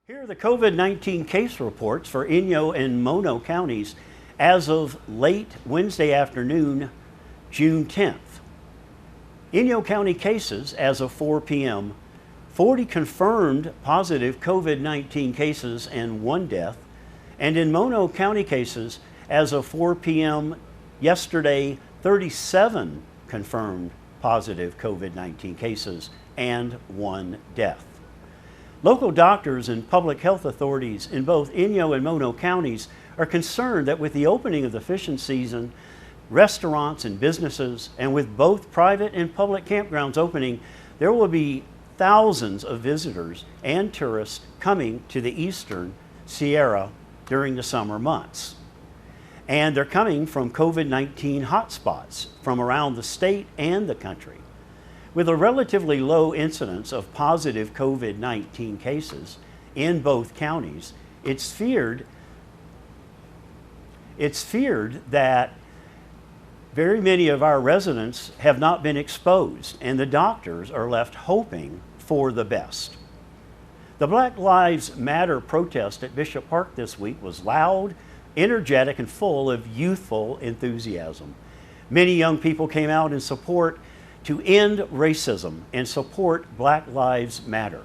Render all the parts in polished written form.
Here are the COVID-19 case reports for Inyo and Mono counties as of late Wednesday afternoon, June 10th. Inyo County cases as of 4 p.m., 40 confirmed positive COVID-19 cases and 1 death. And in Mono County cases as of 4 p.m. yesterday, 37 confirmed positive COVID-19 cases and 1 death. Local doctors and public health authorities in both Inyo and Mono counties are concerned that with the opening of the fishing season, restaurants and businesses, and with both private and public campgrounds opening, there will be thousands of visitors and tourists coming to the Eastern Sierra during the summer months. And they're coming from COVID-19 hotspots from around the state and the country. With a relatively low incidence of positive COVID-19 cases in both counties, it's feared that very many of our residents have not been exposed, and the doctors are left hoping for the best. The Black Lives Matter protest at Bishop Park this week was loud, energetic, and full of youthful enthusiasm. Many young people came out in support to end racism and support Black Lives Matter.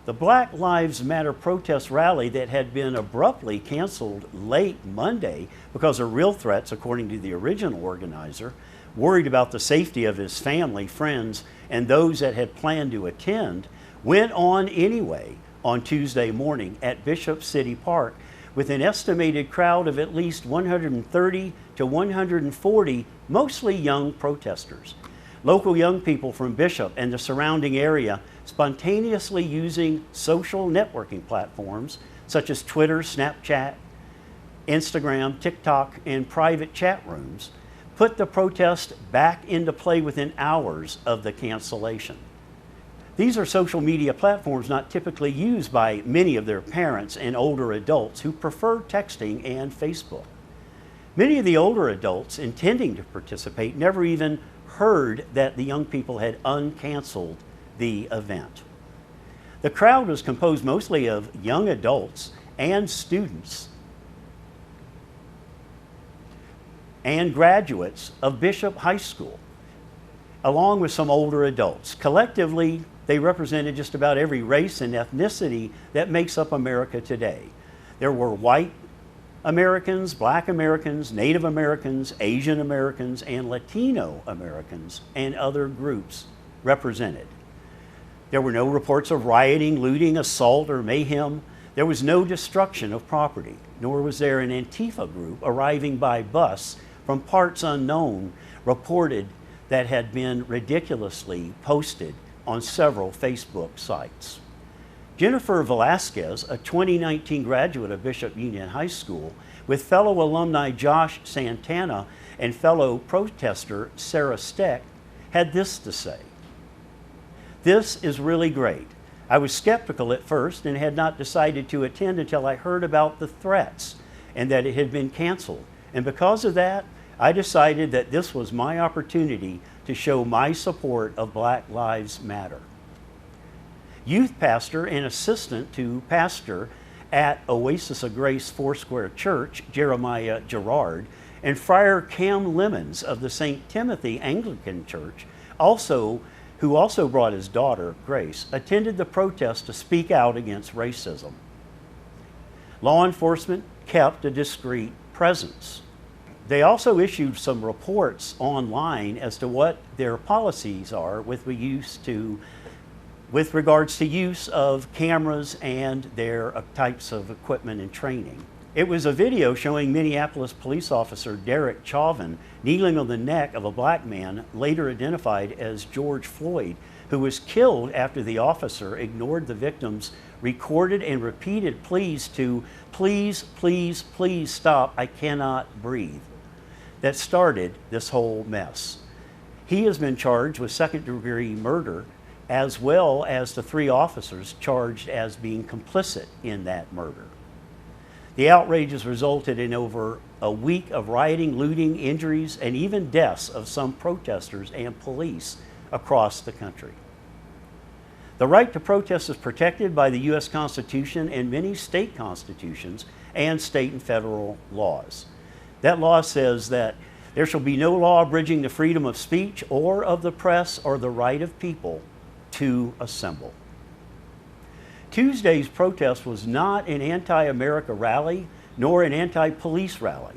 The Black Lives Matter protest rally that had been abruptly canceled late Monday because of real threats, according to the original organizer, worried about the safety of his family, friends, and those that had planned to attend, went on anyway on Tuesday morning at Bishop City Park with an estimated crowd of at least 130 to 140, mostly young protesters. Local young people from Bishop and the surrounding area spontaneously using social networking platforms such as Twitter, Snapchat, Instagram, TikTok, and private chat rooms put the protest back into play within hours of the cancellation. These are social media platforms not typically used by many of their parents and older adults who prefer texting and Facebook. Many of the older adults intending to participate never even heard that the young people had uncanceled the event. The crowd was composed mostly of young adults and students and graduates of Bishop High School, along with some older adults. Collectively, they represented just about every race and ethnicity that makes up America today. There were white Americans, Black Americans, Native Americans, Asian Americans, and Latino Americans, and other groups represented. There were no reports of rioting, looting, assault, or mayhem. There was no destruction of property, nor was there an Antifa group arriving by bus from parts unknown reported that had been ridiculously posted on several Facebook sites. Jennifer Velasquez, a 2019 graduate of Bishop Union High School, with fellow alumni Josh Santana and fellow protester Sarah Steck, had this to say. "This is really great. I was skeptical at first and had not decided to attend until I heard about the threats and that it had been canceled. And because of that, I decided that this was my opportunity to show my support of Black Lives Matter." Youth pastor and assistant to pastor at Oasis of Grace Foursquare Church, Jeremiah Gerard, and Friar Cam Lemons of the St. Timothy Anglican Church, who also brought his daughter, Grace, attended the protest to speak out against racism. Law enforcement kept a discreet presence. They also issued some reports online as to what their policies are with regards to use of cameras and their types of equipment and training. It was a video showing Minneapolis police officer Derek Chauvin kneeling on the neck of a black man, later identified as George Floyd, who was killed after the officer ignored the victim's recorded and repeated pleas to please, please, please stop, I cannot breathe, that started this whole mess. He has been charged with second-degree murder, as well as the 3 officers charged as being complicit in that murder. The outrages resulted in over a week of rioting, looting, injuries, and even deaths of some protesters and police across the country. The right to protest is protected by the U.S. Constitution and many state constitutions and state and federal laws. That law says that there shall be no law abridging the freedom of speech or of the press or the right of people to assemble. Tuesday's protest was not an anti-America rally, nor an anti-police rally,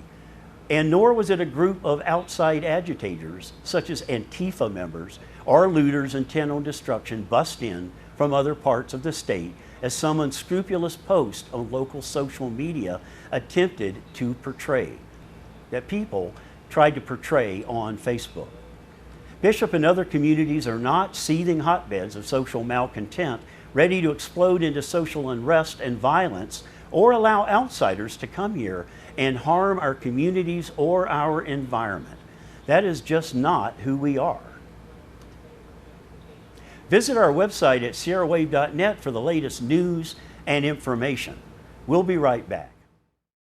and nor was it a group of outside agitators, such as Antifa members or looters intent on destruction bussed in from other parts of the state, as some unscrupulous post on local social media attempted to portray, that people tried to portray on Facebook. Bishop and other communities are not seething hotbeds of social malcontent, ready to explode into social unrest and violence, or allow outsiders to come here and harm our communities or our environment. That is just not who we are. Visit our website at sierrawave.net for the latest news and information. We'll be right back.